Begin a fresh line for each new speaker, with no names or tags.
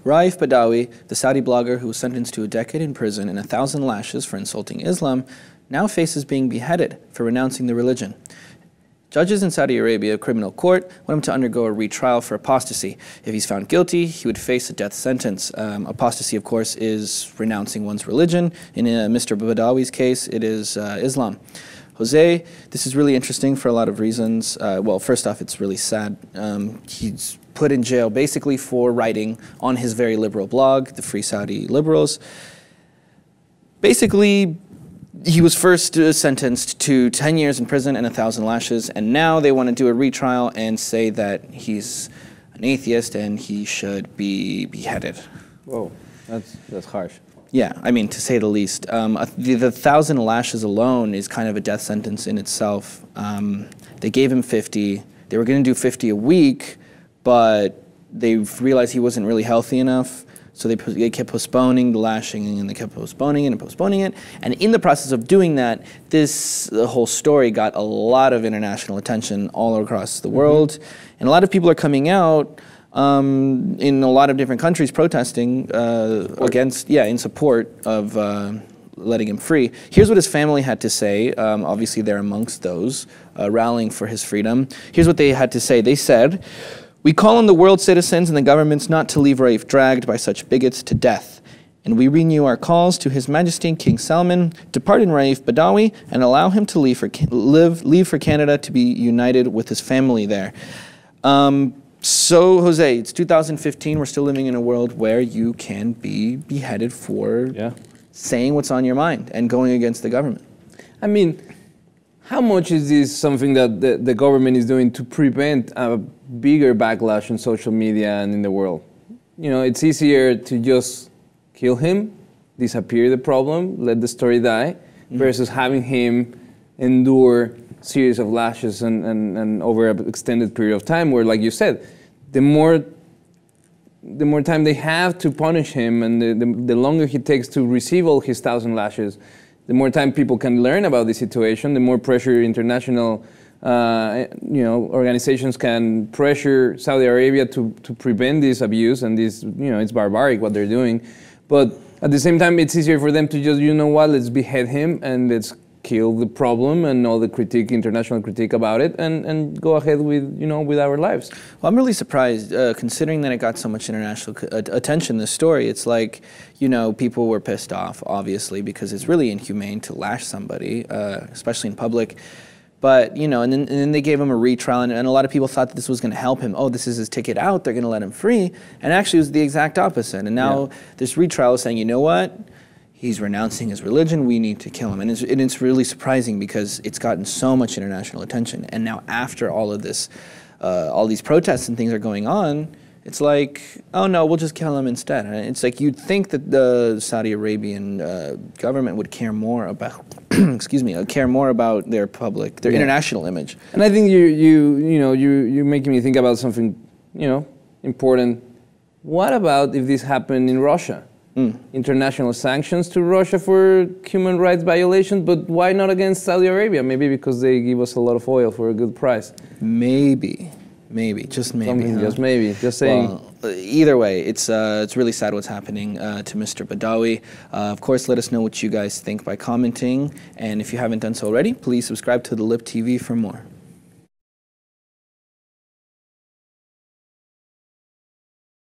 Raif Badawi, the Saudi blogger who was sentenced to a decade in prison and 1,000 lashes for insulting Islam, now faces being beheaded for renouncing the religion. Judges in Saudi Arabia criminal court want him to undergo a retrial for apostasy. If he's found guilty, he would face a death sentence. Apostasy, of course, is renouncing one's religion. In Mr. Badawi's case, it is Islam. Jose, this is really interesting for a lot of reasons. Well, first off, it's really sad. He's put in jail basically for writing on his very liberal blog, the Free Saudi Liberals. Basically, he was first sentenced to 10 years in prison and 1,000 lashes, and now they want to do a retrial and say that he's an atheist and he should be beheaded.
Whoa, that's harsh.
Yeah, I mean, to say the least. The 1,000 lashes alone is kind of a death sentence in itself. They gave him 50. They were going to do 50 a week, but they realized he wasn't really healthy enough. So they kept postponing the lashing, and they kept postponing it and postponing it. And in the process of doing that, the whole story got a lot of international attention all across the world. And a lot of people are coming out in a lot of different countries protesting in support of letting him free. Here's what his family had to say. Obviously, they're amongst those rallying for his freedom. Here's what they had to say. They said, "We call on the world citizens and the governments not to leave Raif dragged by such bigots to death. And we renew our calls to His Majesty King Salman to pardon Raif Badawi and allow him to leave for Canada to be united with his family there." So, Jose, it's 2015. We're still living in a world where you can be beheaded for saying what's on your mind and going against the government.
I mean, how much is this something that the government is doing to prevent a bigger backlash on social media and in the world? You know, it's easier to just kill him, disappear the problem, let the story die, versus having him endure series of lashes and over an extended period of time where, like you said, the more time they have to punish him and the longer he takes to receive all his 1,000 lashes, the more time people can learn about the situation, the more pressure international organizations can pressure Saudi Arabia to prevent this abuse and this, it's barbaric what they're doing. But at the same time, it's easier for them to just, let's behead him and let's kill the problem and all the international critique about it, and go ahead with, with our lives.
Well, I'm really surprised, considering that it got so much international attention, this story. It's like, people were pissed off, obviously, because it's really inhumane to lash somebody, especially in public. But, and then they gave him a retrial, and a lot of people thought that this was going to help him. Oh, this is his ticket out, they're going to let him free. And actually, it was the exact opposite. And now this retrial is saying, you know what? He's renouncing his religion, we need to kill him. And it's really surprising because it's gotten so much international attention. And now after all of this, all these protests and things are going on, it's like, oh no, we'll just kill him instead. And it's like you'd think that the Saudi Arabian government would care more about, care more about their international image.
And I think you're making me think about something, important. What about if this happened in Russia? International sanctions to Russia for human rights violations, but why not against Saudi Arabia? Maybe because they give us a lot of oil for a good price.
Maybe, just maybe.
Something, just maybe, just saying.
Well, either way, it's really sad what's happening to Mr. Badawi. Of course, let us know what you guys think by commenting, and if you haven't done so already, please subscribe to the Lip TV for more.